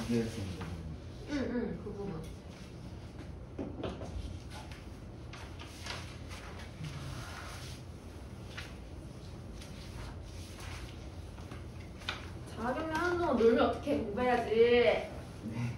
기계였습니다. 그 부분. 자가격리 하는 동안 놀면 어떡해. 공부해야지. 네.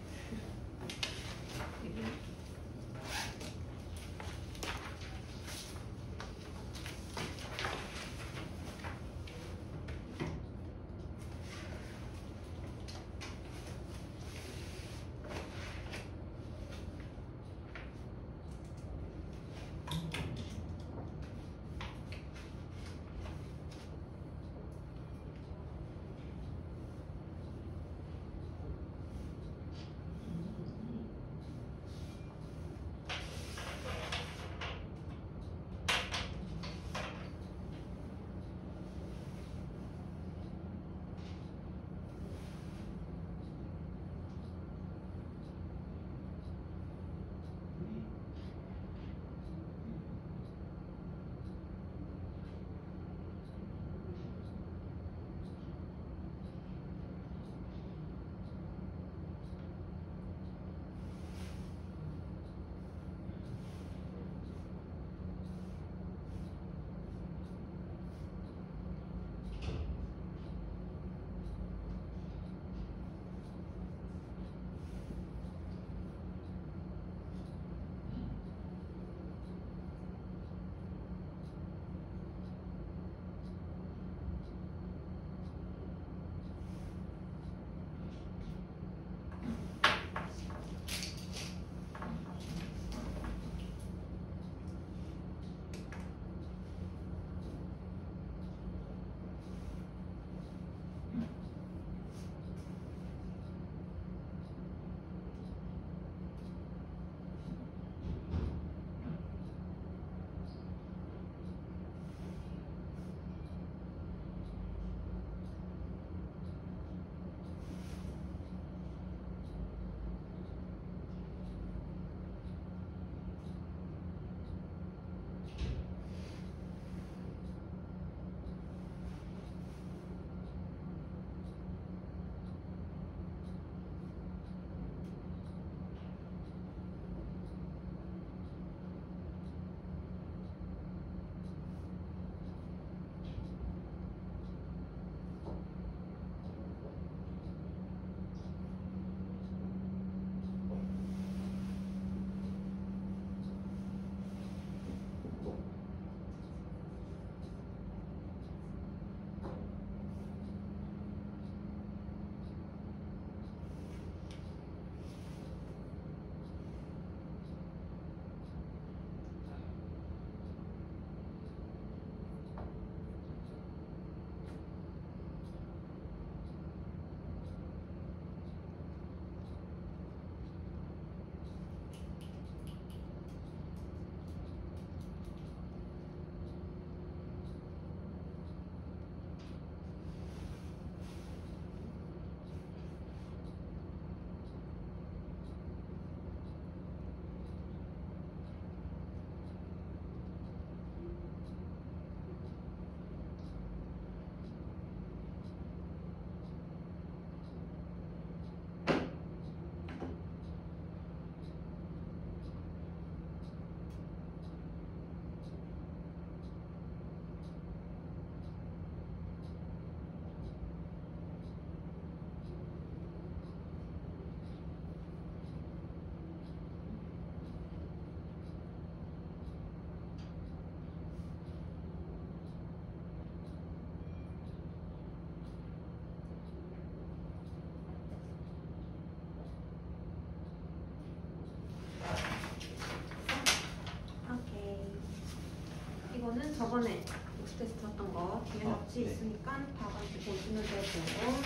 이거는 저번에 복수 테스트 했던 거 뒤에 같이 네. 있으니까 다 같이 보시면 되고,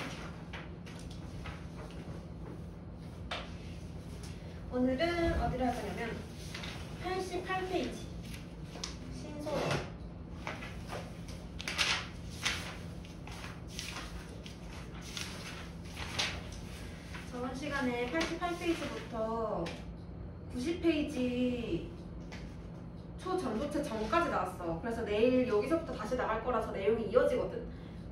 오늘은 어디로 할 거냐면 88페이지 신소리. 저번 시간에 88페이지부터 90페이지 초전도체 전까지 나왔어. 그래서 내일 여기서부터 다시 나갈 거라서 내용이 이어지거든.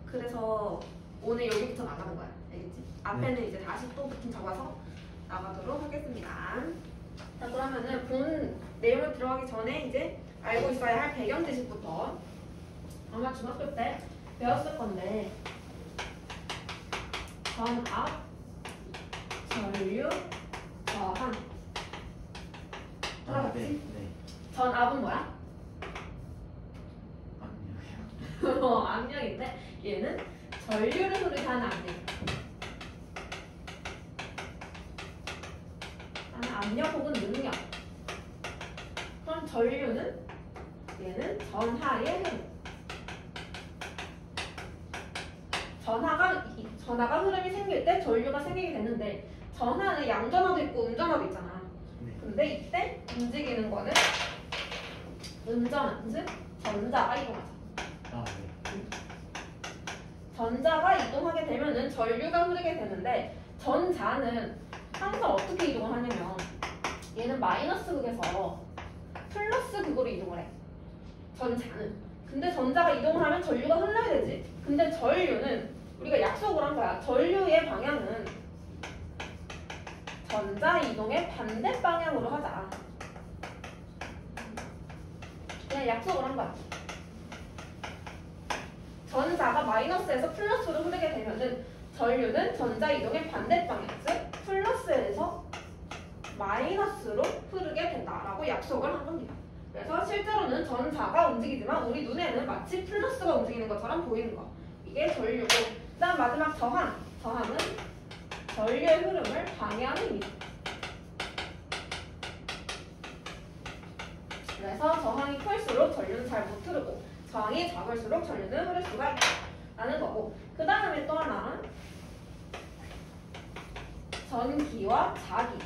그래서 오늘 여기부터 나가는 거야. 알겠지? 앞에는 이제 다시 또 부팅 잡아서 나가도록 하겠습니다. 자, 그러면은 본 내용을 들어가기 전에 이제 알고 있어야 할 배경 지식부터 아마 중학교 때 배웠을 건데 전압, 전류, 저항. 네. 네. 전압은 뭐야? 아니요. 압력인데 얘는 전류를 흐르게 하는 압력. 압력 혹은 능력. 그럼 전류는 얘는 전하의 흐름. 전하가 흐름이 생길 때 전류가 생기게 되는데 전하는 양전하도 있고 음전하도 있잖아. 네. 근데 이때 움직이는 거는 음전하, 즉 전자가 이동하죠. 아, 네. 전자가 이동하게 되면은 전류가 흐르게 되는데 전자는 항상 어떻게 이동을 하냐면 얘는 마이너스 극에서 플러스 극으로 이동을 해. 전자는. 근데 전자가 이동을 하면 전류가 흘러야 되지. 근데 전류는 우리가 약속을 한 거야. 전류의 방향은 전자 이동의 반대 방향으로 하자. 그냥 약속을 한 거야. 전자가 마이너스에서 플러스로 흐르게 되면은 전류는 전자 이동의 반대 방향, 즉 플러스에서 마이너스로 흐르게 된다라고 약속을 한 겁니다. 그래서 실제로는 전자가 움직이지만 우리 눈에는 마치 플러스가 움직이는 것처럼 보이는 거. 이게 전류고, 그다음 마지막 저항. 저항은 전류의 흐름을 방해하는 힘이다. 그래서 저항이 클수록 전류는 잘 못 흐르고 저항이 작을수록 전류는 흐를 수가 있다는 거고, 그 다음에 또 하나 전기와 자기.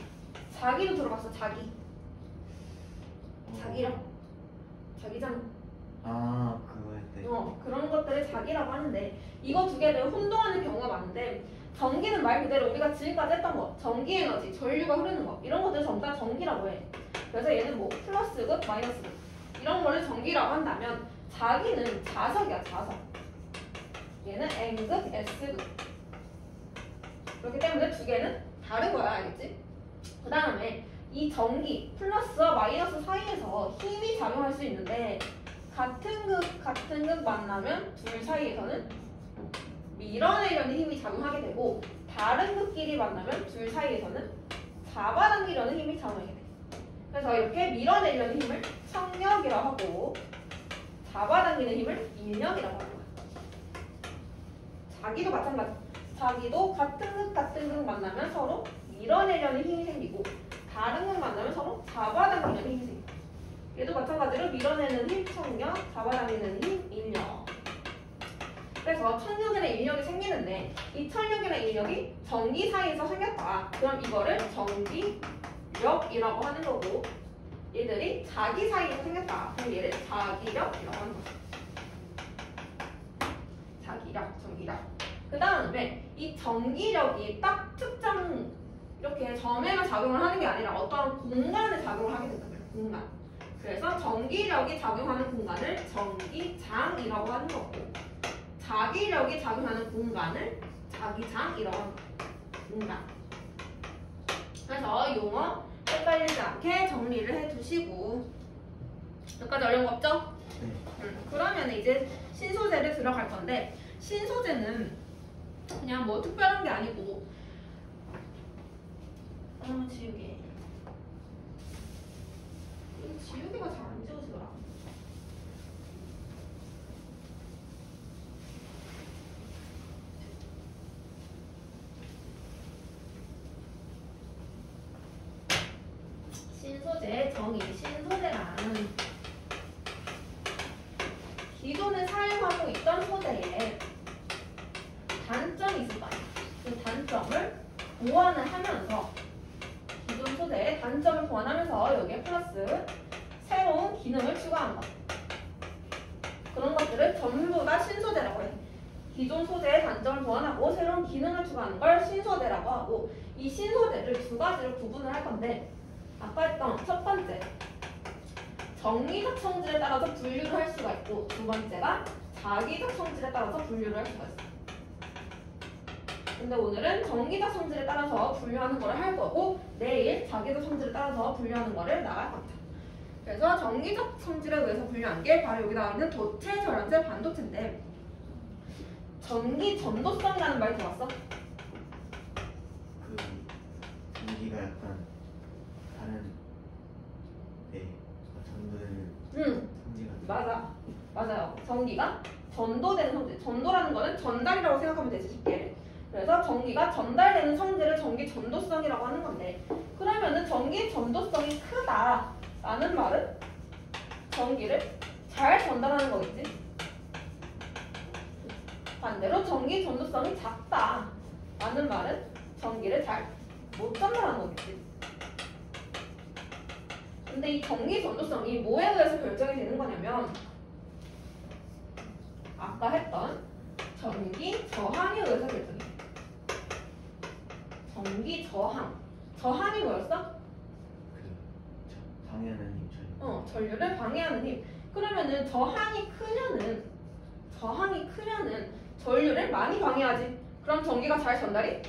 자기도 들어봤어. 자기. 자기랑 자기장. 아, 그거에 네. 그런 것들을 자기라고 하는데 이거 두 개를 혼동하는 경우가 많은데 전기는 말 그대로 우리가 지금까지 했던 거 전기 에너지, 전류가 흐르는 거 이런 것들 전부 다 전기라고 해. 그래서 얘는 뭐 플러스극, 마이너스극 이런 거를 전기라고 한다면 자기는 자석이야. 자석. 얘는 N극, S극. 그렇기 때문에 두 개는 다른 거야. 알겠지? 그 다음에 이 전기 플러스와 마이너스 사이에서 힘이 작용할 수 있는데 같은 극 만나면 둘 사이에서는 밀어내려는 힘이 작용하게 되고 다른 극끼리 만나면 둘 사이에서는 잡아당기려는 힘이 작용하게 돼. 그래서 이렇게 밀어내려는 힘을 청력이라고 하고 잡아당기는 힘을 인력이라고 하는 거야. 자기도 마찬가지. 자기도 같은 극 만나면 서로 밀어내려는 힘이 생기고 다른 극 만나면 서로 잡아당기려는 힘이 생겨. 얘도 마찬가지로 밀어내는 힘 청력, 잡아당기는 힘 인력. 그래서 청력이나 인력이 생기는데 이 청력이나 인력이 전기 사이에서 생겼다. 그럼 이거를 전기력이라고 하는 거고 얘들이 자기 사이에서 생겼다. 그럼 얘를 자기력이라고 하는 거죠. 자기력, 전기력. 그 다음에 이 전기력이 딱 특정 이렇게 점에만 작용을 하는 게 아니라 어떠한 공간에 작용을 하게 된다. 공간. 그래서 전기력이 작용하는 공간을 전기장이라고 하는 거고 자기력이 작용하는 공간을 자기장이라고 하는 거고 공간. 그래서 용어 헷갈리지 않게 정리를 해두시고 여기까지 어려운 거 없죠? 네. 그러면 이제 신소재를 들어갈 건데 신소재는 그냥 뭐 특별한 게 아니고 지우개. 지우개가 잘 안 지워지더라. 신소재 정의. 신소재란 기존에 사용하고 있던 소재에 단점이 있을 거야. 그 단점을 보완을 하면서 기존 소재의 단점을 보완하면서 여기에 플러스 새로운 기능을 추가한 것. 그런 것들을 전부 다 신소재라고 해. 기존 소재의 단점을 보완하고 새로운 기능을 추가하는 걸 신소재라고 하고 이 신소재를 두 가지로 구분을 할 건데 아까 했던 첫 번째 정리적 성질에 따라서 분류를 할 수가 있고 두 번째가 자기적 성질에 따라서 분류를 할 수가 있어. 근데 오늘은 전기적 성질에 따라서 분류하는 거를 할 거고 내일 자기적 성질에 따라서 분류하는 거를 나갈 겁니다. 그래서 전기적 성질에 의해서 분류한 게 바로 여기 나와 있는 도체, 절연체, 반도체인데 전기 전도성이라는 말 들어봤어? 그 전기가 약간 다른 전도되는 성질가 맞아요. 전기가 전도되는 성질. 전도라는 거는 전달이라고 생각하면 되지 쉽게. 그래서 전기가 전달되는 성질을 전기 전도성이라고 하는 건데 그러면은 전기 전도성이 크다라는 말은 전기를 잘 전달하는 거겠지. 반대로 전기 전도성이 작다라는 말은 전기를 잘 못 전달하는 거겠지. 근데 이 전기 전도성이 뭐에 의해서 결정이 되는 거냐면 아까 했던 전기 저항에 의해서 결정이 돼. 전기 저항. 저항이 뭐였어? 방해하는 힘 전류를 방해하는 힘. 그러면은 저항이 크면은 전류를 많이 방해하지. 그럼 전기가 잘 전달이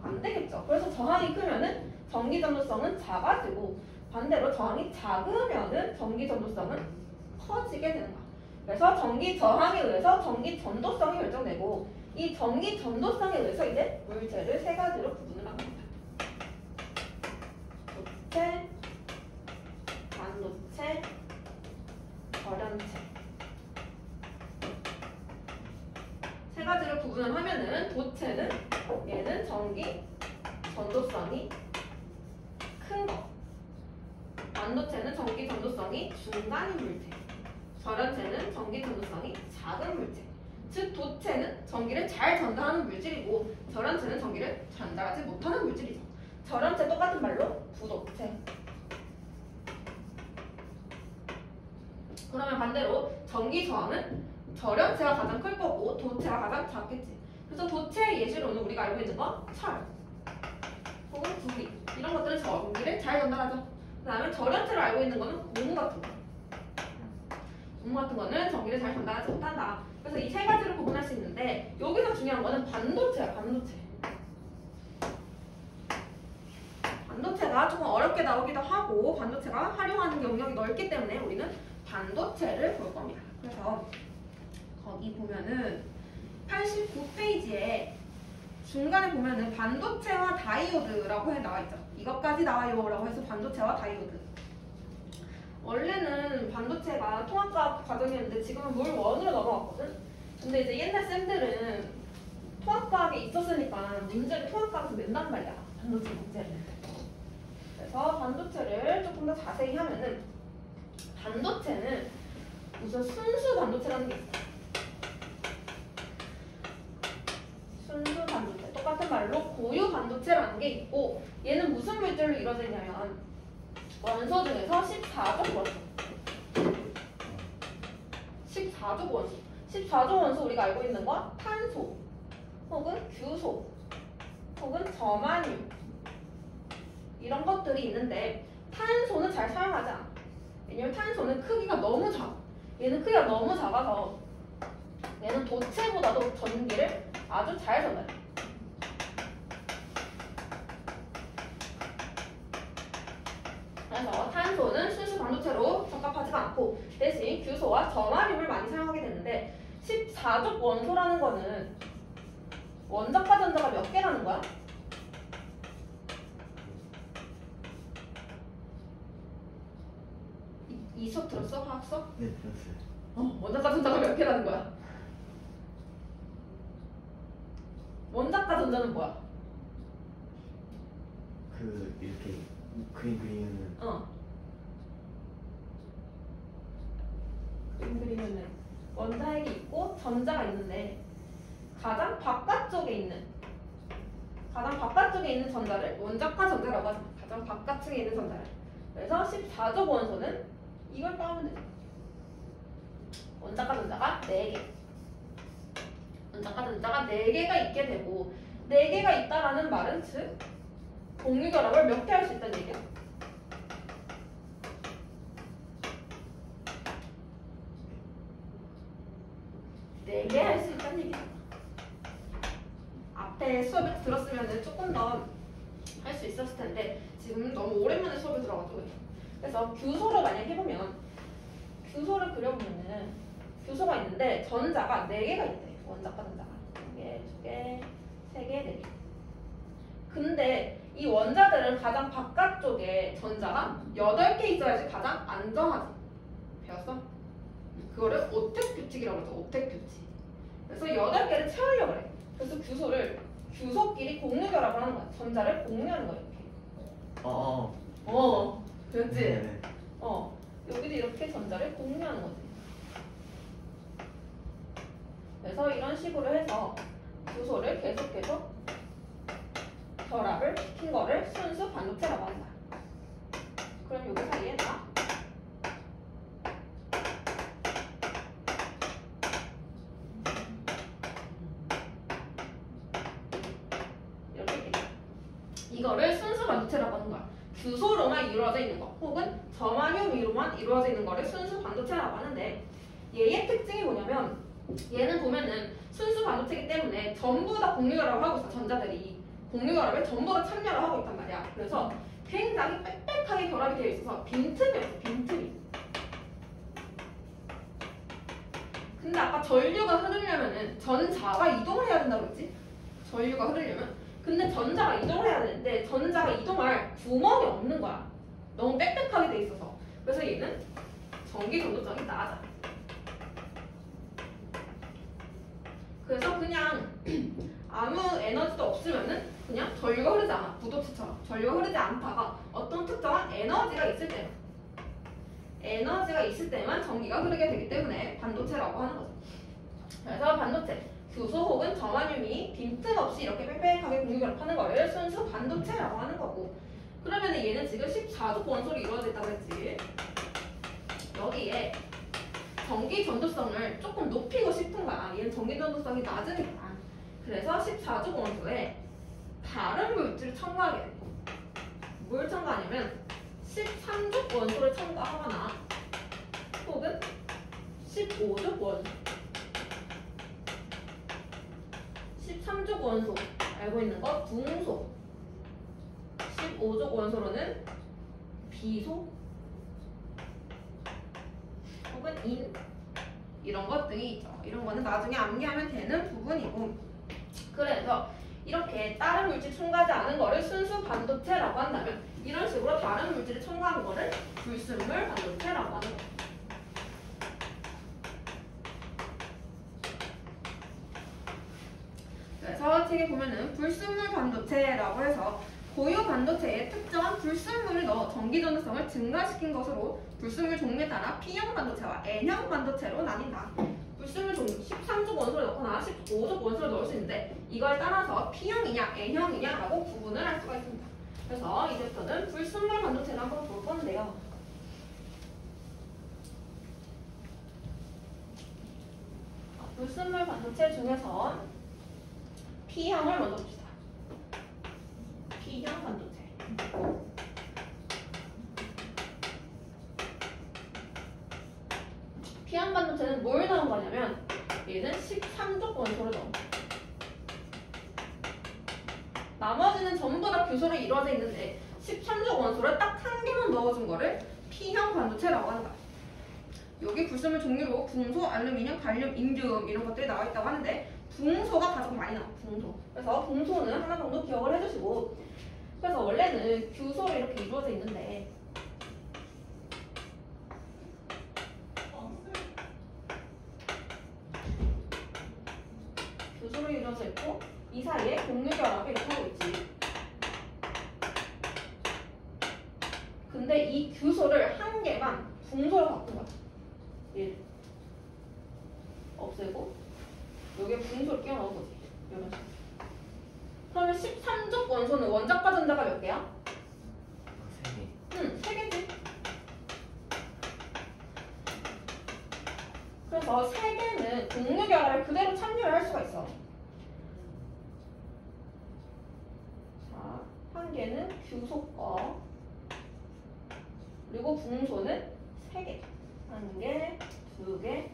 안 되겠죠. 그래서 저항이 크면은 전기 전도성은 작아지고 반대로 저항이 작으면은 전기 전도성은 커지게 되는 거야. 그래서 전기 저항에 의해서 전기 전도성이 결정되고 이 전기 전도성에 의해서 이제 물체를 세 가지로 구분을 합니다. 도체, 반도체, 절연체. 세 가지로 구분을 하면은 도체는 얘는 전기 전도성이 큰 거. 반도체는 전기 전도성이 중간인 물체. 절연체는 전기 전도성이 작은 물체. 즉 도체는 전기를 잘 전달하는 물질이고 절연체는 전기를 전달하지 못하는 물질이죠. 절연체 똑같은 말로 부도체. 그러면 반대로 전기 저항은 절연체가 가장 클 거고 도체가 가장 작겠지. 그래서 도체의 예시로는 우리가 알고 있는 거 철 혹은 구리 이런 것들은 전기를 잘 전달하죠. 그 다음에 절연체로 알고 있는 거는 고무 같은 거. 고무 같은 거는 전기를 잘 전달하지 못한다. 그래서 이 세 가지로 구분할 수 있는데 여기서 중요한 거는 반도체야. 반도체가 조금 어렵게 나오기도 하고 반도체가 활용하는 영역이 넓기 때문에 우리는 반도체를 볼 겁니다. 그래서 거기 보면은 89페이지에 중간에 보면은 반도체와 다이오드라고 해 나와 있죠. 이것까지 나와요라고 해서 반도체와 다이오드. 원래는 반도체가 통합과학 과정이었는데 지금은 물 원으로 넘어갔거든. 근데 이제 옛날 쌤들은 통합과학에 있었으니까 문제를 통합과학에서 낸단 말이야. 반도체 문제를. 그래서 반도체를 조금 더 자세히 하면은 반도체는 우선 순수 반도체라는 게 있어. 순수 반도체. 똑같은 말로 고유 반도체라는 게 있고 얘는 무슨 물질로 이루어져 있냐면 원소 중에서 14족 원소. 14족 원소. 14족 원소 우리가 알고 있는 거 탄소 혹은 규소 혹은 저만유 이런 것들이 있는데 탄소는 잘 사용하지 않아. 왜냐면 탄소는 크기가 너무 작아. 얘는 크기가 너무 작아서 얘는 도체보다도 전기를 아주 잘 전달해. 그래서 탄소는 순수 반도체로 적합하지가 않고 대신 규소와 저마륨을 많이 사용하게 되는데 14족 원소라는 거는 원자과 전자가 몇 개라는 거야? 이 수업 들었어? 화학 수업? 네, 들었어요. 원자과 전자가 몇 개라는 거야? 원자과 전자는 뭐야? 그 이렇게 그림 그리면은 그림 그리면은 원자핵이 있고 전자가 있는데 가장 바깥쪽에 있는 전자를 원자과 전자라고 하잖아. 가장 바깥층에 있는 전자를. 그래서 14족 원소는 이걸 따오면 되죠. 원자과 전자가 4개. 원자과 전자가 4개가 있게 되고 4개가 있다라는 말은 즉 공유 결합을 몇 개 할 수 있다는 얘기야. 4개 할 수 있다는 얘기야. 앞에 오랜만에 수업을 들었으면 조금 더 할 수 있었을 텐데 지금 너무 오랜만에 수업에 들어가지고 그래서 규소를 만약 해보면 규소를 그려보면은 규소가 있는데 전자가 4개가 있대. 원자과 전자가 1개, 2개, 3개, 4개. 근데 이 원자들은 가장 바깥쪽에 전자가 8개 있어야지 가장 안정하지. 배웠어? 그거를 오택 규칙이라고 하죠. 오택 규칙. 그래서 8개를 채우려고 그래. 그래서 규소를 규소끼리 공유 결합을 하는 거야. 전자를 공유하는 거야. 이렇게. 그렇지? 네네. 여기도 이렇게 전자를 공유하는 거지. 그래서 이런 식으로 해서 규소를 계속해서 결합을 시킨 거를 순수 반도체라고 한다. 그럼 여기 사이에다 이렇게 있겠다. 이거를 순수 반도체라고 하는 거야. 규소로만 이루어져 있는 거 혹은 저마뇽위로만 이루어져 있는 거를 순수 반도체라고 하는데 얘의 특징이 뭐냐면 얘는 보면은 순수 반도체이기 때문에 전부 다 공유결합을 하고 있어. 전자들이 공유결합에 전부 다 참여를 하고 있단 말이야. 그래서 굉장히 빽빽하게 결합이 되어 있어서 빈틈이 없어. 빈틈이. 근데 아까 전류가 흐르려면은 전자가 이동을 해야 된다고 했지? 전류가 흐르려면. 근데 전자가 이동을 해야 되는데 전자가 이동할 구멍이 없는 거야. 너무 빽빽하게 돼 있어서. 그래서 얘는 전기 전도성이 낮아. 그래서 그냥 아무 에너지도 없으면은 그냥 전류가 흐르지 않아. 부도치처럼. 전류가 흐르지 않다가 어떤 특정한 에너지가 있을 때만 전기가 흐르게 되기 때문에 반도체라고 하는 거죠. 그래서 반도체, 규소 혹은 저마뇽이 빈틈없이 이렇게 빽빽하게 공유결합하는 거를 순수 반도체라고 하는 거고 그러면 얘는 지금 14족 원소로 이루어져 있다고 했지. 여기에 전기 전도성을 조금 높이고 싶은 거야. 얘는 전기 전도성이 낮으니까. 그래서 14족 원소에 다른 물질을 첨가하게 돼. 뭘 첨가하냐면 13족 원소를 첨가하거나 혹은 15족 원소 13족 원소 알고 있는 거 붕소 15족 원소로는 비소 혹은 인 이런 것 등이 있죠. 이런 거는 나중에 암기하면 되는 부분이고 그래서 이렇게 다른 물질 첨가하지 않은 거를 순수 반도체라고 한다면 이런 식으로 다른 물질을 첨가한 거를 불순물 반도체라고 하는 거예요. 그래서 책에 보면은 불순물 반도체라고 해서 고유 반도체에 특정한 불순물을 넣어 전기 전도성을 증가시킨 것으로 불순물 종류에 따라 P형 반도체와 N형 반도체로 나뉜다. 불순물 종류 13족 원소를 넣거나 15족 원소를 넣을 수 있는데 이걸 따라서 P형이냐 N형이냐라고 구분을 할 수가 있습니다. 그래서 이제부터는 불순물 반도체를 한번 볼 건데요. 불순물 반도체 중에서 P형을 먼저 봅시다. P형 반도체. P형 반도체는 뭘 넣은 거냐면 얘는 13족 원소를 넣은 거야. 나머지는 전부 다 규소로 이루어져 있는데 13족 원소를 딱 한 개만 넣어준 거를 P형 반도체라고 하는 거야. 여기 불순물 종류로 붕소, 알루미늄, 갈륨, 인듐 이런 것들이 나와 있다고 하는데 붕소가 가장 많이 나와. 붕소. 그래서 붕소는 하나 정도 기억을 해주시고 그래서 원래는 규소로 이렇게 이루어져 있는데 규소로 이루어져 있고 이 사이에 공유결합이 이렇게 하고 있지. 근데 이 규소를 한 개만 붕소로 바꾼 거야. 1 없애고 여기에 붕소를 끼워 넣은 거지. 이런 식으로. 그러면 13족 원소는 원자과 전자가 몇 개야? 3개. 3개지. 그래서 3개는 공유결합에 그대로 참여를 할 수가 있어. 자, 한 개는 규소 거 그리고 붕소는 3개. 1개, 2개,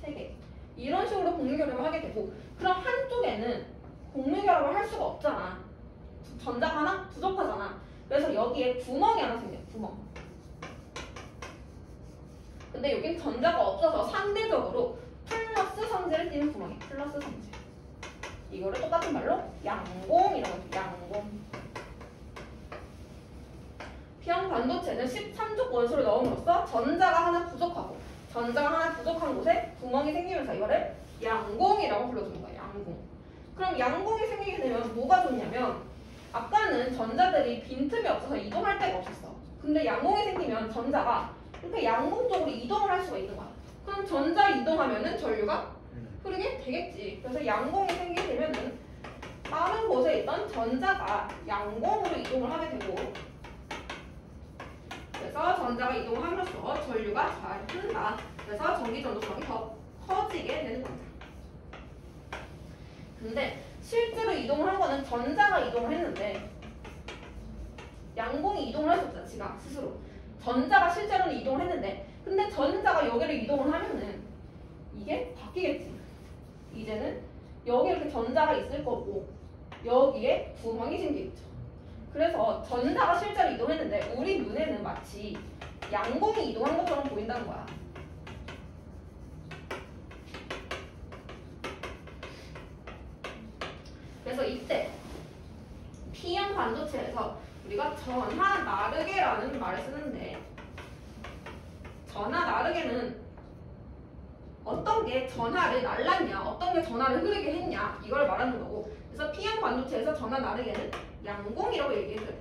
3개. 이런 식으로 공유결합을 하게 되고 그럼 한쪽에는 공유결합을 할 수가 없잖아. 전자가 하나 부족하잖아. 그래서 여기에 구멍이 하나 생겨. 구멍. 근데 여긴 전자가 없어서 상대적으로 플러스 성질을 띠는 구멍이. 플러스 성질. 이거를 똑같은 말로 양공이라고 해요. 양공. P형 반도체는 13족 원소를 넣음으로써 전자가 하나 부족하고 전자가 하나 부족한 곳에 구멍이 생기면서 이거를 양공이라고 불러주는 거예요. 양공. 그럼 양공이 생기게 되면 뭐가 좋냐면 아까는 전자들이 빈틈이 없어서 이동할 데가 없었어. 근데 양공이 생기면 전자가 이렇게 양공 쪽으로 이동을 할 수가 있는 거야. 그럼 전자 이동하면은 전류가 흐르게 되겠지. 그래서 양공이 생기게 되면은 다른 곳에 있던 전자가 양공으로 이동을 하게 되고 그래서 전자가 이동함으로써 전류가 잘 흐른다. 그래서 전기 전도성이 더 커지게 되는 겁니다. 근데 실제로 이동을 한 거는 전자가 이동을 했는데 양공이 이동을 할 수 없잖아. 지가 스스로. 전자가 실제로는 이동을 했는데 근데 전자가 여기를 이동을 하면은 이게 바뀌겠지. 이제는 여기 이렇게 전자가 있을 거고 여기에 구멍이 생기겠죠. 그래서 전자가 실제로 이동했는데 우리 눈에는 마치 양공이 이동한 것처럼 보인다는 거야. 그래서 이때 P형 반도체에서 우리가 전하 나르게라는 말을 쓰는데 전하 나르게는 어떤 게 전하를 날랐냐, 어떤 게 전하를 흐르게 했냐 이걸 말하는 거고 그래서 P형 반도체에서 전하 나르게는 양공이라고 얘기해줘요.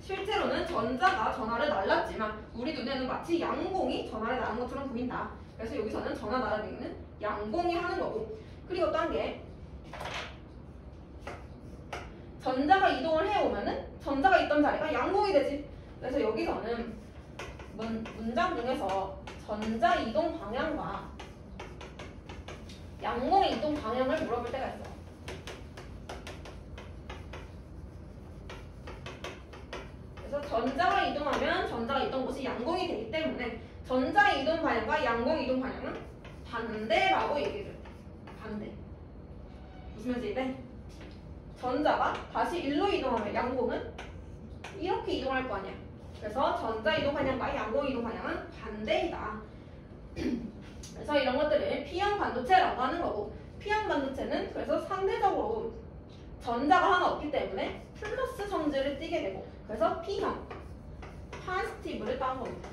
실제로는 전자가 전하를 날랐지만 우리 눈에는 마치 양공이 전하를 나는 것처럼 보인다. 그래서 여기서는 전하 나르게는 양공이 하는 거고 그리고 또 한 게 전자가 이동을 해오면은 전자가 있던 자리가 양공이 되지. 그래서 여기서는 문장 중에서 전자 이동 방향과 양공의 이동 방향을 물어볼 때가 있어. 그래서 전자가 이동하면 전자가 있던 곳이 양공이 되기 때문에 전자 이동 방향과 양공 이동 방향은 반대라고 얘기해줘요. 반대. 무슨 말인지 이해? 전자가 다시 일로 이동하면 양공은 이렇게 이동할 거 아니야. 그래서 전자 이동 방향과 양공 이동 방향은 반대이다. 그래서 이런 것들을 P형 반도체라고 하는 거고 P형 반도체는 그래서 상대적으로 전자가 하나 없기 때문에 플러스 성질을 띠게 되고 그래서 P형 파스티브를 따온 겁니다.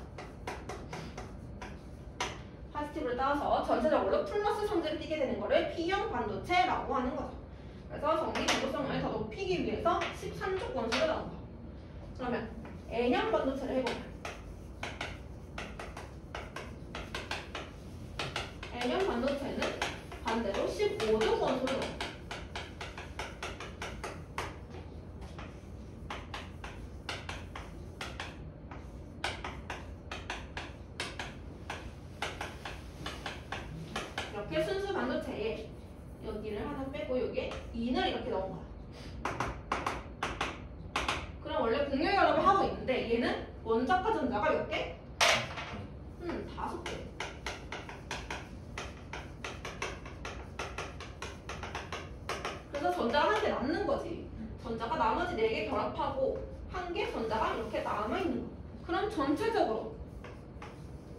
파스티브를 따서 전체적으로 플러스 성질을 띠게 되는 거를 P형 반도체라고 하는 거죠. 그래서 전기 전도성을 더 높이기 위해서 13족 원소를 넣은 거. 그러면 N형 반도체를 해보면 N형 반도체는 반대로 15족 원소를 넣어. 이렇게 순수 반도체에 여기를 하나 빼고 여기에 인을 이렇게 넣은 거야. 그럼 원래 공유 결합을 하고 있는데 얘는 원자과 전자가 몇 개? 5개. 그래서 전자가 한 개 남는 거지. 전자가 나머지 4개 결합하고 한 개 전자가 이렇게 남아있는 거. 그럼 전체적으로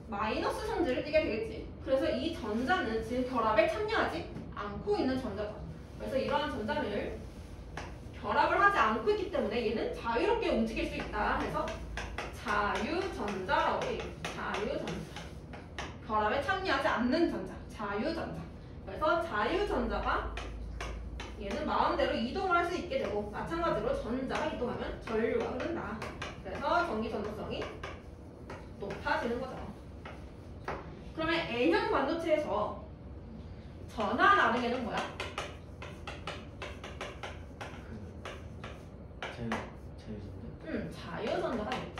마이너스 성질을 띠게 되겠지. 그래서 이 전자는 지금 결합에 참여하지 않고 있는 전자다. 그래서 이러한 전자를 결합을 하지 않고 있기 때문에 얘는 자유롭게 움직일 수 있다. 그래서 자유전자라고 해요. 자유전자. 결합에 참여하지 않는 전자. 자유전자. 그래서 자유전자가 얘는 마음대로 이동을 할 수 있게 되고 마찬가지로 전자가 이동하면 전류가 흐른다. 그래서 전기 전도성이 높아지는 거죠. 그러면 N형 반도체에서 전하 나르게는 뭐야? 자유전자가 되겠지.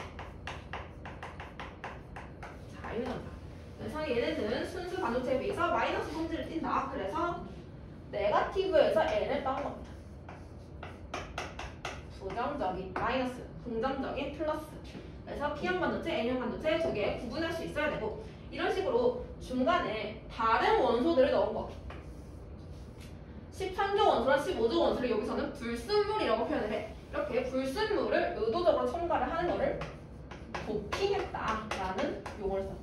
자유전자. 그래서 얘네는 순수 반도체에 비해서 마이너스 성질을 띈다. 그래서 네거티브에서 N을 따온 겁니다. 부정적인 마이너스, 긍정적인 플러스. 그래서 P형 반도체, N형 반도체 두 개 구분할 수 있어야 되고 이런 식으로 중간에 다른 원소들을 넣은 거. 13조 원소랑 15조 원소를 여기서는 불순물이라고 표현을 해. 이렇게 불순물을 의도적으로 첨가를 하는 거를 도핑했다라는 용어를 써.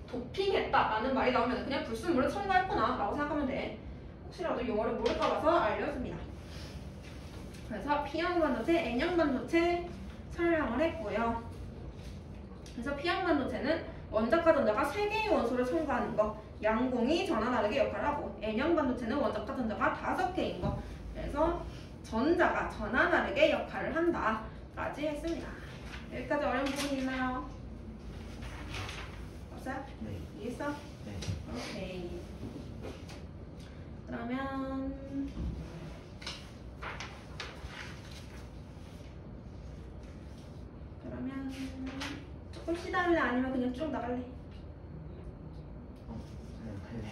도핑했다라는 말이 나오면 그냥 불순물을 첨가했구나 라고 생각하면 돼. 혹시라도 용어를 모를까 봐서 알려줍니다. 그래서 P형 반도체, N형 반도체 설명을 했고요. 그래서 P형 반도체는 원자과 전자가 3개의 원소를 첨가하는 거, 양공이 전하나르게 역할을 하고, N형 반도체는 원자과 전자가 5개인 거, 그래서 전자가 전하나르게 역할을 한다까지 했습니다. 여기까지 어려운 부분 있나요? 없어요? 네. 이해했어? 네. 오케이. 그러면 조금 쉬다 할래? 아니면 그냥 쭉 나갈래? 그냥 할래.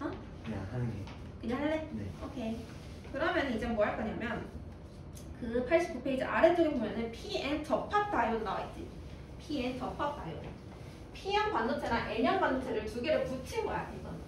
어? 그냥 하는 게. 그냥 할래? 네. 오케이. 그러면 이제 뭐 할 거냐면 그 89페이지 아래쪽에 보면은 PN 접합 다이오드 나와있지. PN 접합 다이오드. P형 반도체나 N형 반도체를 두 개를 붙인 거야 이건.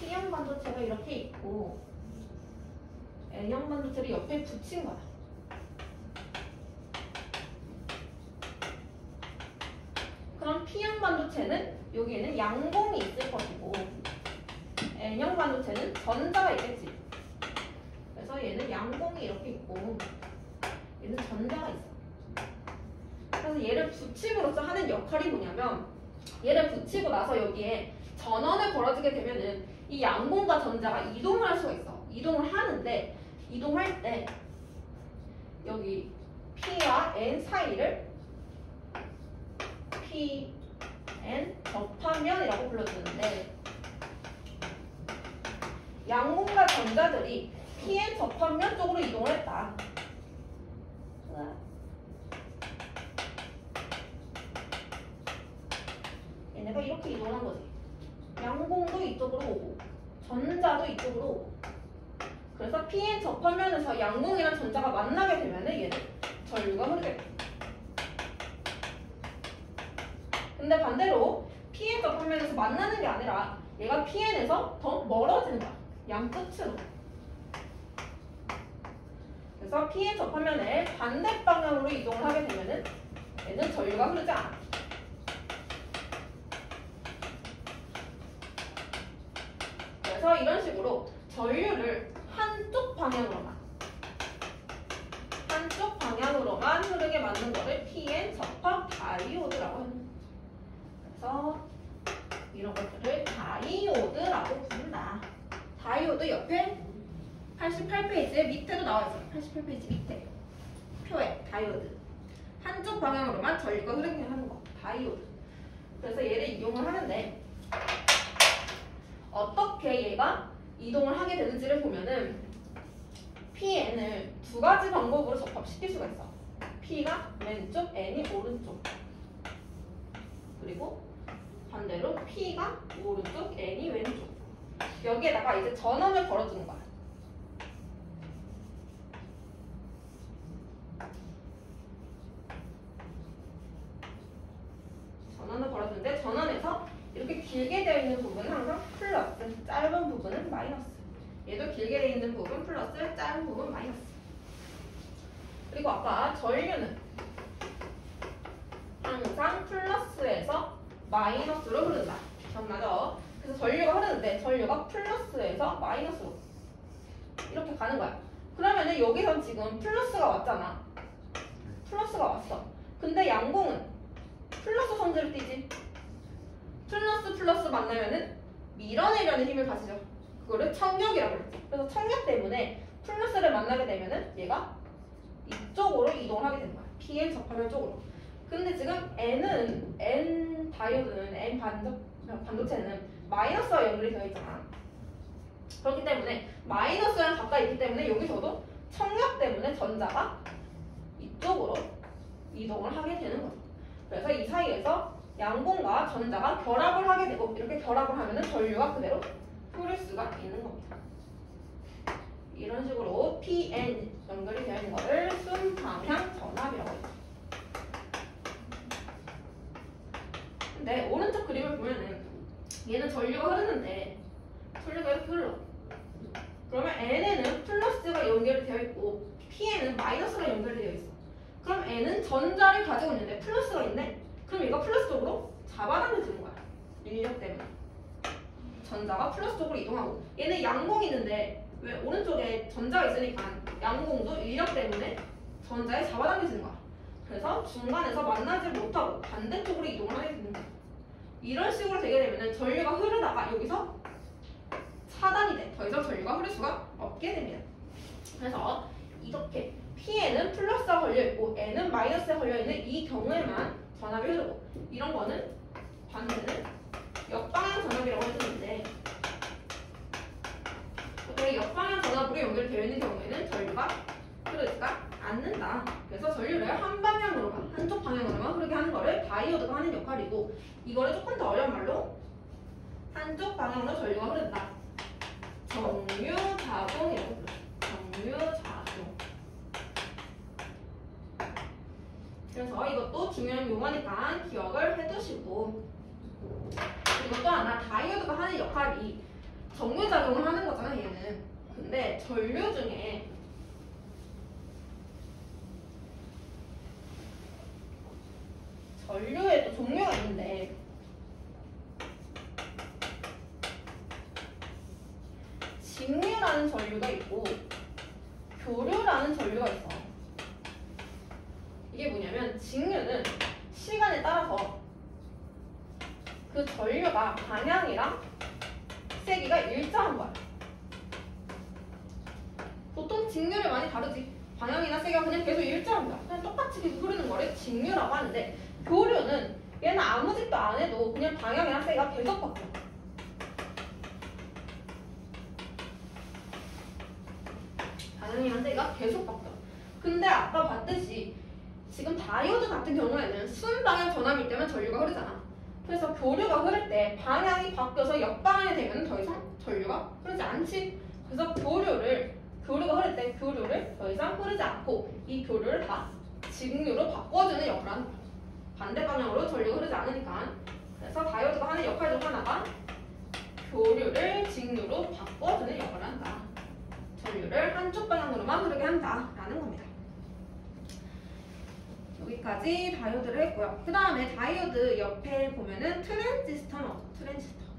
P형 반도체가 이렇게 있고 N형 반도체를 옆에 붙인 거야. 그럼 P형 반도체는 여기에는 양봉이 있을 것이고 N형 반도체는 전자가 있겠지. 그래서 얘는 양봉이 이렇게 있고 얘는 전자가 있어. 그래서 얘를 붙임으로써 하는 역할이 뭐냐면 얘를 붙이고 나서 여기에 전원을 걸어주게 되면은 이 양봉과 전자가 이동을 할 수가 있어. 이동을 하는데 이동할 때 여기 P와 N 사이를 P, N 접합면이라고 불러주는데 양봉과 전자들이 P-N 접합면 쪽으로 이동을 했다. 얘네가 이렇게 이동한 거지. 양봉도 이쪽으로 오고 전자도 이쪽으로 오고. 그래서 P-N 접합면에서 양봉이랑 전자가 만나게 되면은 얘는 전류가 흐르게 돼. 근데 반대로 P-N 접합면에서 만나는 게 아니라 얘가 P-N에서 더 멀어지는 거야. 양 끝으로. 그래서 P-N 접합면에 반대 방향으로 이동을 하게 되면은 얘는 전류가 흐르지 않아. 그래서 이런 식으로 전류를 한쪽 방향으로만 흐르게 만든 거를 P-N 접합 다이오드라고 합니다. 그래서 이런 것들을 다이오드라고 부른다. 다이오드 옆에 88페이지 밑에도 나와있어요. 88페이지 밑에 표에 다이오드 한쪽 방향으로만 전류가 흐르게 하는 거 다이오드. 그래서 얘를 이용을 하는데 어떻게 얘가 이동을 하게 되는지를 보면은 P-N을 두 가지 방법으로 접합시킬 수가 있어. P가 왼쪽, N이 오른쪽. 그리고 반대로 P가 오른쪽, N이 왼쪽. 여기에다가 이제 전원을 걸어주는 거야. 전원을 걸어주는데 전원에서 이렇게 길게 되어 있는 부분은 항상 플러스, 짧은 부분은 마이너스. 얘도 길게 되어 있는 부분 플러스, 짧은 부분 마이너스. 그리고 아까 전류는 항상 플러스에서 마이너스로 흐른다. 기억나죠? 그래서 전류가 흐르는데 전류가 플러스에서 마이너스로 이렇게 가는 거야. 그러면은 여기선 지금 플러스가 왔잖아. 플러스가 왔어. 근데 양공은 플러스 성질을 띠지. 플러스 만나면은 밀어내려는 힘을 가지죠. 그거를 청력이라고 그랬지. 그래서 청력 때문에 플러스를 만나게 되면은 얘가 이쪽으로 이동을 하게 되는 거야. P-N 접합면 쪽으로. 근데 지금 N 다이오드는 N 반도체는 마이너스와 연결이 되어 있잖아. 그렇기 때문에 마이너스랑 가까이 있기 때문에 여기서도 청력 때문에 전자가 이쪽으로 이동을 하게 되는 거죠. 그래서 이 사이에서 양봉과 전자가 결합을 하게 되고 이렇게 결합을 하면은 전류가 그대로 흐를 수가 있는 겁니다. 이런 식으로 PN 연결이 되어 있는 거를 순방향 전압이라고 해요. 근데 오른쪽 그림을 보면은 얘는 전류가 흐르는데 전류가 이렇게 흘러. 그러면 N에는 플러스가 연결이 되어 있고 P에는 마이너스가 연결이 되어 있어. 그럼 N은 전자를 가지고 있는데 플러스가 있네? 그럼 얘가 플러스 쪽으로 잡아당겨지는 거야. 인력 때문에. 전자가 플러스 쪽으로 이동하고 얘는 양공이 있는데 왜 오른쪽에 전자가 있으니까 양공도 인력 때문에 전자에 잡아당겨지는 거야. 그래서 중간에서 만나지 못하고 반대쪽으로 이동을 하게 되는 거야. 이런 식으로 되게 되면 전류가 흐르다가 여기서 차단이 돼. 더 이상 전류가 흐를 수가 없게 됩니다. 그래서 이렇게 P에는 플러스가 걸려있고 N은 마이너스가 걸려있는 이 경우에만 전압이 흐르고 이런 거는 반대는 역방향 전압이라고 해주는데 이렇게 역방향 전압으로 연결되어 있는 경우에는 전류가 흐르지가 않는다. 그래서 전류를 한 방향으로만, 한쪽 방향으로만 흐르게 하는 거를 다이오드가 하는 역할이고 이거를 조금 더 어려운 말로 한쪽 방향으로 전류가 흐른다. 정류자동이라고 불러요. 정류자동. 그래서 이것도 중요한 용어니까 기억을 해두시고 그리고 또 하나 다이오드가 하는 역할이 정류작용을 하는 거잖아 얘는. 근데 전류 중에 전류에 또 종류가 있는데 직류라는 전류가 있고 교류라는 전류가 있어. 이게 뭐냐면 직류는 시간에 따라서 그 전류가 방향이랑 세기가 일정한 거야. 보통 직류를 많이 다루지. 방향이나 세기가 그냥 계속 일정한 거야. 그냥 똑같이 계속 흐르는 거를 직류라고 하는데 교류는 얘는 아무 짓도 안 해도 그냥 방향이랑 세기가 계속 바뀌어. 방향이랑 세기가 계속 바뀌어. 근데 아까 봤듯이 지금 다이오드 같은 경우에는 순방향 전압일 때만 전류가 흐르잖아. 그래서 교류가 흐를 때 방향이 바뀌어서 역방향이 되면 더 이상 전류가 흐르지 않지. 그래서 교류가 흐를 때 교류를 더 이상 흐르지 않고 이 교류를 다 직류로 바꿔주는 역할을 하는 거야. 반대 방향으로 전류가 흐르지 않으니까. 그래서 다이오드가 하는 역할 중 하나가 교류를 직류로 바꿔주는 역할을 한다. 전류를 한쪽 방향으로만 흐르게 한다라는 겁니다. 여기까지 다이오드를 했고요. 그 다음에 다이오드 옆에 보면은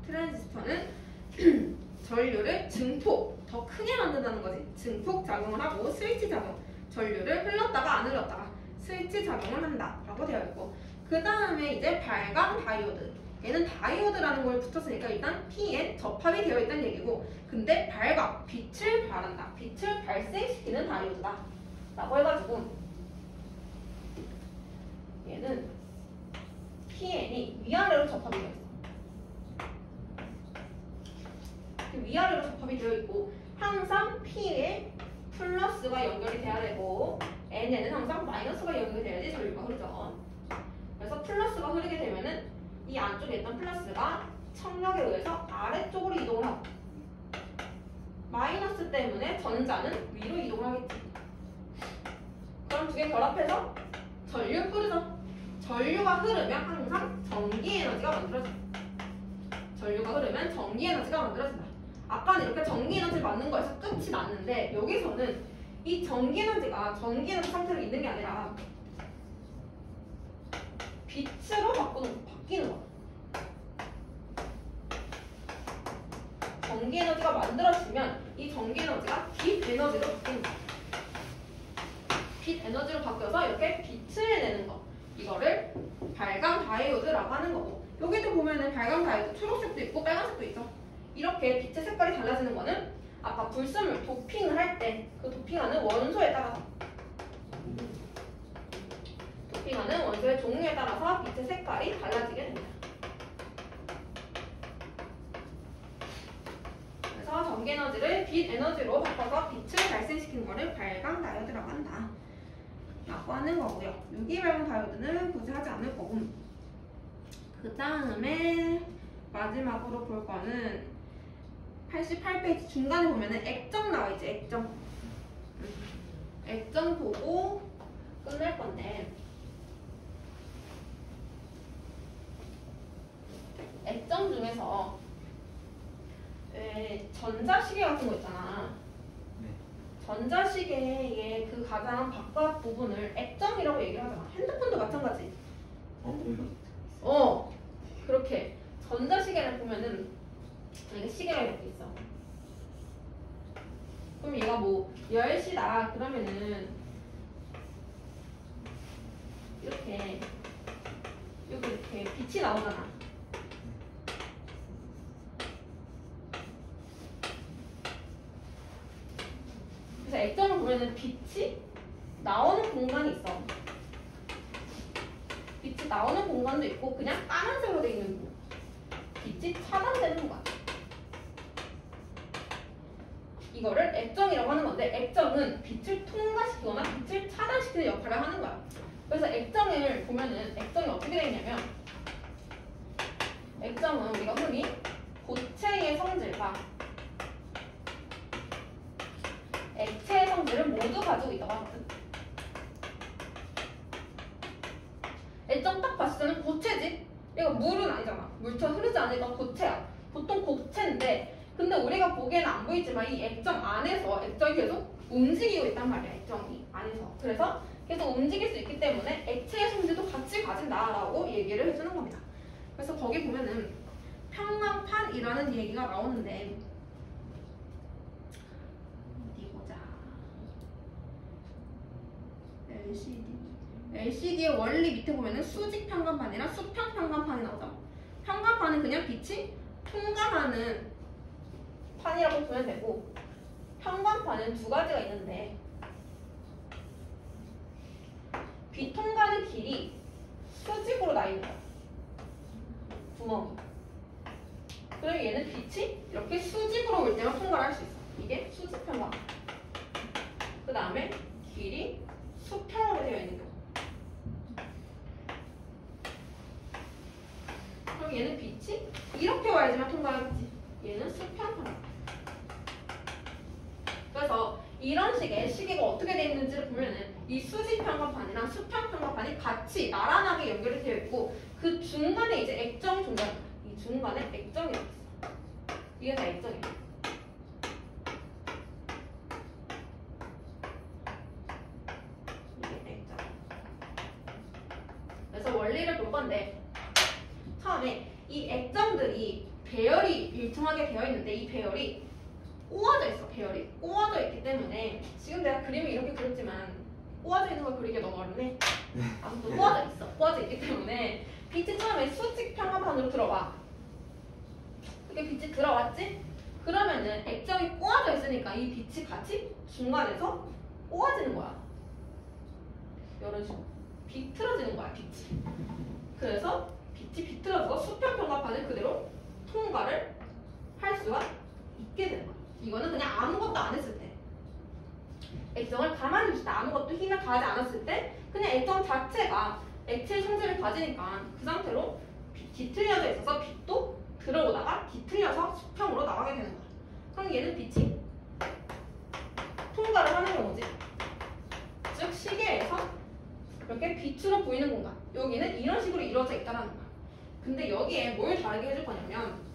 트랜지스터는 전류를 증폭, 더 크게 만든다는 거지. 증폭 작용을 하고 스위치 작용, 전류를 흘렀다가 안 흘렀다가 스위치 작용을 한다라고 되어 있고 그 다음에 이제 발광 다이오드. 얘는 다이오드라는 걸 붙였으니까 일단 P에 접합이 되어 있다는 얘기고 근데 발광, 빛을 발한다. 빛을 발생시키는 다이오드다 라고 해가지고 얘는 PN이 위아래로 접합이 되어 있어. 위아래로 접합이 되어 있고 항상 P에 플러스가 연결이 돼야 되고 N에는 항상 마이너스가 연결이 돼야지 전류가 흐르죠. 그래서 플러스가 흐르게 되면은 이 안쪽에 있던 플러스가 청력에 의해서 아래쪽으로 이동을 하고 마이너스 때문에 전자는 위로 이동을 하겠지. 그럼 두 개 결합해서 전류 흐르죠. 전류가 흐르면 항상 전기 에너지가 만들어진다. 전류가 흐르면 전기 에너지가 만들어진다. 아까는 이렇게 전기 에너지를 받는 거에서 끝이 났는데 여기서는 이 전기 에너지가 전기 에너지 상태로 있는 게 아니라 빛으로 바뀌는 거야. 전기 에너지가 만들어지면 이 전기 에너지가 빛 에너지로 바뀌는 거야. 빛 에너지로 바뀌어서 이렇게 빛을 내는 거. 이거를 발광 다이오드라고 하는 거고 여기도 보면은 발광 다이오드 초록색도 있고 빨간색도 있죠. 이렇게 빛의 색깔이 달라지는 거는 아까 불순물 도핑을 할 때 그 도핑하는 원소에 따라서 도핑하는 원소의 종류에 따라서 빛의 색깔이 달라지게 됩니다. 그래서 전기 에너지를 빛 에너지로 바꿔서 빛을 발생시키는 거를 발광 다이오드라고 한다 라고 하는 거고요. 유기발광 다이오드는 굳이 하지 않을 거고 그 다음에 마지막으로 볼 거는 88페이지 중간에 보면은 액정 나와 있지, 액정. 액정 보고 끝낼 건데, 액정 중에서 왜 전자시계 같은 거 있잖아. 네. 전자시계의 그 가장 바깥 부분을 액정이라고 얘기를 하잖아. 핸드폰도 마찬가지. 여기. 그렇게 전자시계를 보면은 이게 시계가 이렇게 있어. 그럼 얘가 뭐 10시다 그러면은 이렇게 여기 이렇게 빛이 나오잖아. 그래서 액정을 보면은 빛이 나오는 공간이 있어. 빛이 나오는 공간도 있고 그냥 까만색으로 되어 있는 부분. 빛이 차단되는 거야. 이거를 액정이라고 하는 건데, 액정은 빛을 통과시키거나 빛을 차단시키는 역할을 하는 거야. 그래서 액정을 보면은 액정이 어떻게 되어 있냐면, 액정은 우리가 흔히 고체의 성질과 액체의 성질을 모두 가지고 있다고 하거든. 액정 딱 봤을 때는 고체지? 얘가 물은 아니잖아. 물처럼 흐르지 않으니까 고체야. 보통 고체인데, 근데 우리가 보기에는 안 보이지만 이 액정 안에서 액정이 계속 움직이고 있단 말이야. 액정이 안에서. 그래서 계속 움직일 수 있기 때문에 액체의 성질도 같이 가진다라고 얘기를 해주는 겁니다. 그래서 거기 보면은 평광판이라는 얘기가 나오는데, 어디 보자. LCD의 원리 밑에 보면은 수직 평광판이랑 수평 평광판이 나오죠. 평광판은 그냥 빛이 통과하는 판이라고 보면 되고, 평광판은 두 가지가 있는데, 빛 통과하는 길이 수직으로 나 있는 거야. 구멍이. 그리고 얘는 빛이 이렇게 수직으로 올 때만 통과를 할 수 있어. 이게 수직 평광. 그 다음에 길이 수평으로 되어 있는 경우. 그럼 얘는 빛이 이렇게 와야지만 통과하겠지. 얘는 수평 평광. 그래서 이런 식의 시계가 어떻게 되어 있는지를 보면은 이 수직 평광판이랑 수평 평광판이 같이 나란하게 연결이 되어 있고, 그 중간에 이제 액정이 존재합니다. 이 중간에 액정이 있어. 이게 다 액정이야. 이게 액정. 그래서 원리를 볼 건데, 처음에 이 액정들이 배열이 일정하게 되어 있는데, 이 배열이 꼬아져 있어. 배열이 꼬아져 있기 때문에, 지금 내가 그림을 이렇게 그렸지만 꼬아져 있는 걸 그리기가 너무 어렵네. 아무튼 꼬아져 있어. 꼬아져 있기 때문에 빛이 처음에 수직 평광판으로 들어와. 이렇게 빛이 들어왔지? 그러면은 액정이 꼬아져 있으니까 이 빛이 같이 중간에서 꼬아지는 거야. 이런 식으로 비틀어지는 거야, 빛이. 그래서 빛이 비틀어져서 수평 평광판을 그대로 통과를 할 수가 있게 되는 거야. 이거는 그냥 아무것도 안 했을 때, 액정을 가만히 두실 때, 아무것도 힘을 가하지 않았을 때 그냥 액정 자체가 액체의 성질을 가지니까 그 상태로 뒤틀려져 있어서 빛도 들어오다가 뒤틀려서 수평으로 나가게 되는 거야. 그럼 얘는 빛이 통과를 하는 경우지. 즉 시계에서 이렇게 빛으로 보이는 공간, 여기는 이런 식으로 이루어져 있다는 거야. 근데 여기에 뭘 다르게 해줄 거냐면,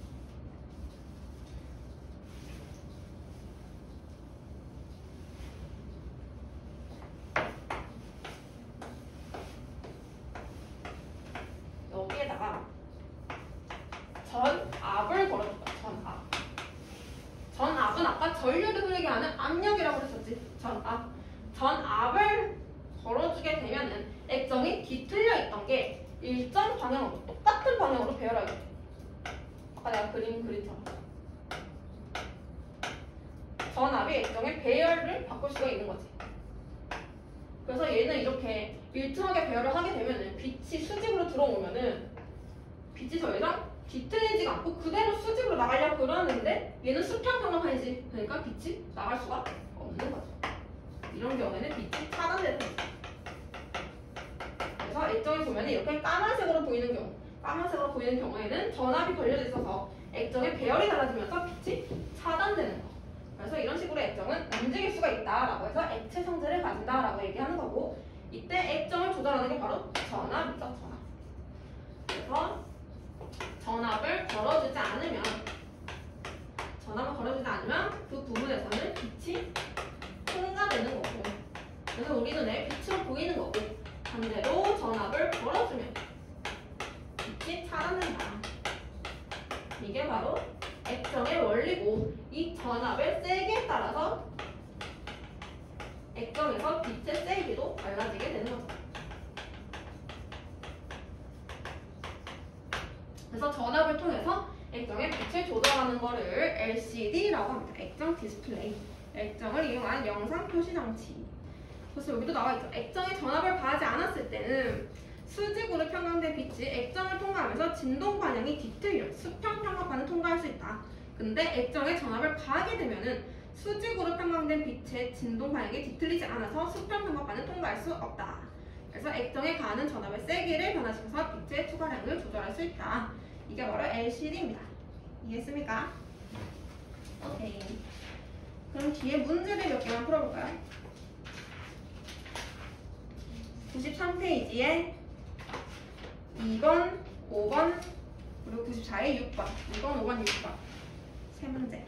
여기에다가 전압을 걸어줄 거야. 전압. 전압은 아까 전류를 흐르게 하는 압력이라고 그랬었지. 전압. 전압을 걸어주게 되면은 액정이 뒤틀려 있던 게 일정 방향으로, 똑같은 방향으로 배열하게 돼. 아까 내가 그림처럼. 전압이 액정의 배열을 바꿀 수가 있는 거지. 그래서 얘는 이렇게 일정하게 배열을 하게 되면은 빛이 수직으로 들어오면은 빛이 더 이상 뒤틀리지가 않고 그대로 수직으로 나가려고 그러는데, 얘는 수평 평광판이지. 그러니까 빛이 나갈 수가 없는 거죠. 이런 경우에는 빛이 차단되는 거죠. 그래서 액정을 보면 이렇게 까만색으로 보이는 경우, 까만색으로 보이는 경우에는 전압이 걸려져 있어서 액정의 배열이 달라지면서 빛이 차단되는 거. 그래서 이런 식으로 액정은 움직일 수가 있다라고 해서 액체 성질을 가진다라고 얘기하는 거고, 이때 액정을 조절하는 게 바로 전압이죠. 전압. 그래서 전압을 걸어주지 않으면 그 부분에서는 빛이 통과되는 거고, 그래서 우리 눈에 빛으로 보이는 거고, 반대로 전압을 걸어주면 빛이 차단된다. 이게 바로 액정의 원리고, 이 전압의 세기에 따라서 액정에서 빛의 세기도 달라지게 되는 거죠. 그래서 전압을 통해서 액정의 빛을 조절하는 거를 LCD라고 합니다. 액정 디스플레이. 액정을 이용한 영상 표시 장치. 그래서 여기도 나와 있죠. 액정이 전압을 가하지 않았을 때는 수직으로 평광된 빛이 액정을 통과하면서 진동 반향이 뒤틀려 수평 평광판을 통과할 수 있다. 근데 액정에 전압을 가하게 되면은 수직으로 평광된 빛의 진동 반향이 뒤틀리지 않아서 수평 평광판을 통과할 수 없다. 그래서 액정에 가하는 전압의 세기를 변화시켜서 빛의 투과량을 조절할 수 있다. 이게 바로 LCD입니다. 이해했습니까? 오케이. 그럼 뒤에 문제를 몇 개만 풀어볼까요? 93페이지에 2번, 5번, 그리고 94에 6번. 2번, 5번, 6번. 세 문제.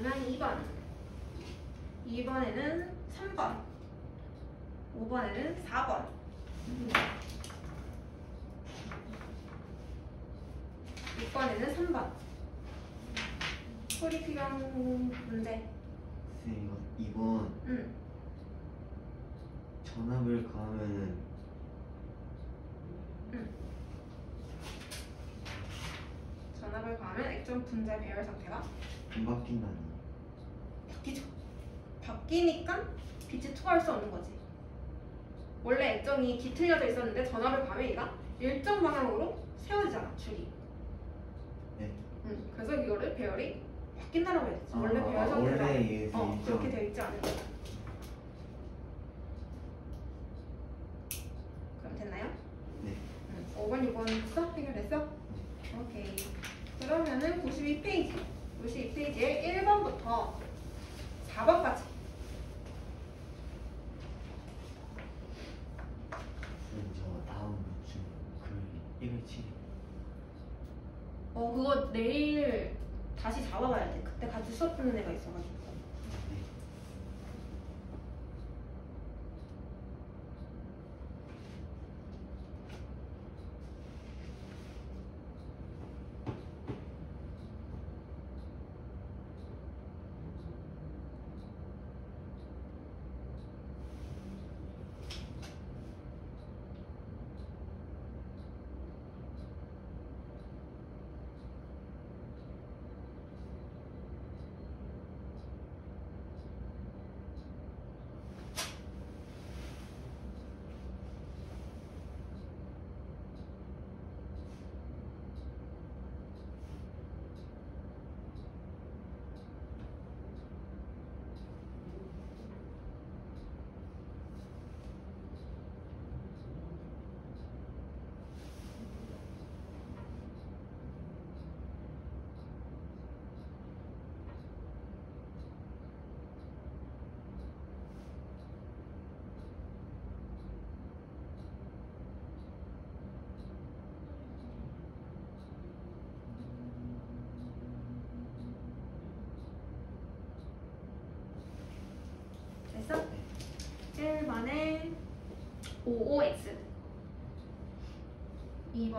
그러면 2번. 2번에는 3번. 5번에는 4번. 6번에는 3번. 풀이 필요한 문제. 선생님 이거 2번 응. 전압을 가하면은 전압을 가하면 액정 분자 배열 상태가 안 바뀐다니. 바뀌죠. 바뀌니까 빛이 투과할 수 없는 거지. 원래 액정이 뒤틀려져 있었는데 전압을 가하면 얘가 일정 방향으로 세워지잖아, 줄이. 네. 그래서 이거를 배열이 바뀐다라고 해야 되지. 원래 배열 상태가 원래 그렇게 되어 있지 않은 거야. 그럼 됐나요? 네. 5번, 6번 했어? 해결됐어? 오케이. 그러면은 92페이지. 92페이지에 1번부터 4번까지. 선생님 저 다음 주 금요일 1월 7일. 그거 내일 다시 잡아봐야 돼. 그때 같이 수업 듣는 애가 있어가지고. 네.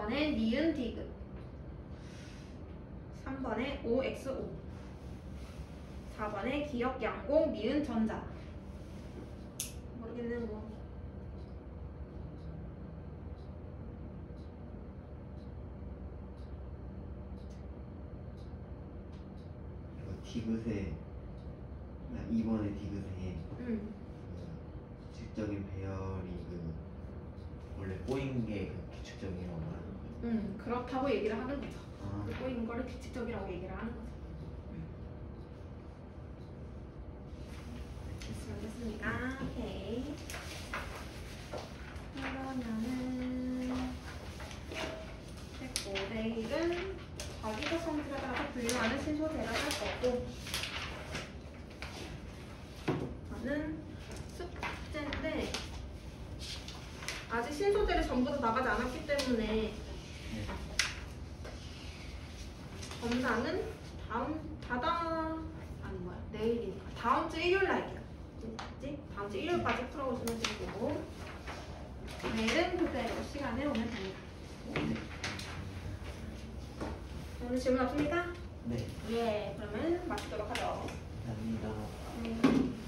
2번에 니은 디귿 3번에 OXO 4번에 기역 양공 니은 전자 모르겠네 뭐. 이거 디귿에 나 2번에 디귿에 그 규칙적인 배열이 그 원래 꼬인 게 그 규칙적이라고 말하는 거예요. 그렇다고 얘기를 하는 거죠. 아, 듣고 있는 거를 규칙적이라고 얘기를 하는 거죠. 알겠습니다. 오케이. 그러면은 105대1은 자기가 성질에 따라서 분류하는 신소대를 할 거고 저는 숙제인데 아직 신소대를 전부 다 나가지 않았기 때문에 네. 검사는 내일이니까 다음 주 일요일 날게요. 맞지? 다음 주 일요일까지 풀어오시면 되고 내일은 그대로 시간을 오면 됩니다. 오늘 질문 없습니까? 네. 예, 그러면 마치도록 하죠. 감사합니다. 네.